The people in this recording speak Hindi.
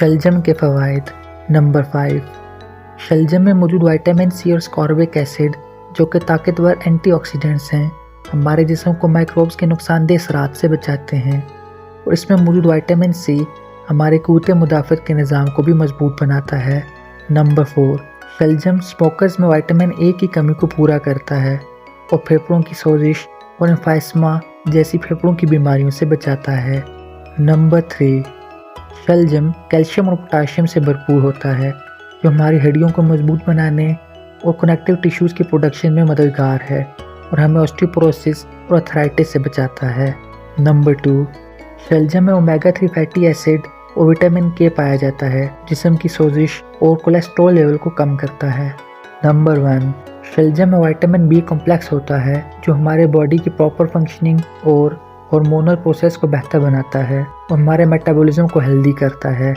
शलजम के फ़वाइद। नंबर 5, शलजम में मौजूद विटामिन सी और स्कॉर्बिक एसिड जो कि ताकतवर एंटीऑक्सीडेंट्स हैं, हमारे जिस्म को माइक्रोब्स के नुकसानदेह असरात से बचाते हैं। और इसमें मौजूद विटामिन सी हमारे क़ुव्वत मुदाफ़त के निज़ाम को भी मजबूत बनाता है। नंबर 4, शलजम स्मोकर्स में विटामिन ए की कमी को पूरा करता है और फेफड़ों की सोजिश और एम्फाइसमा जैसी फेफड़ों की बीमारियों से बचाता है। नंबर 3, शलजम कैल्शियम और पोटाशियम से भरपूर होता है जो हमारी हड्डियों को मजबूत बनाने और कनेक्टिव टिश्यूज़ की प्रोडक्शन में मददगार है और हमें ऑस्टियोपोरोसिस और अर्थराइटिस से बचाता है। नंबर 2, शलजम में ओमेगा 3 फैटी एसिड और विटामिन के पाया जाता है जिस्म की सोजिश और कोलेस्ट्रॉल लेवल को कम करता है। नंबर 1, शलजम में विटामिन बी कॉम्प्लेक्स होता है जो हमारे बॉडी की प्रॉपर फंक्शनिंग और हार्मोनल प्रोसेस को बेहतर बनाता है और हमारे मेटाबॉलिज्म को हेल्दी करता है।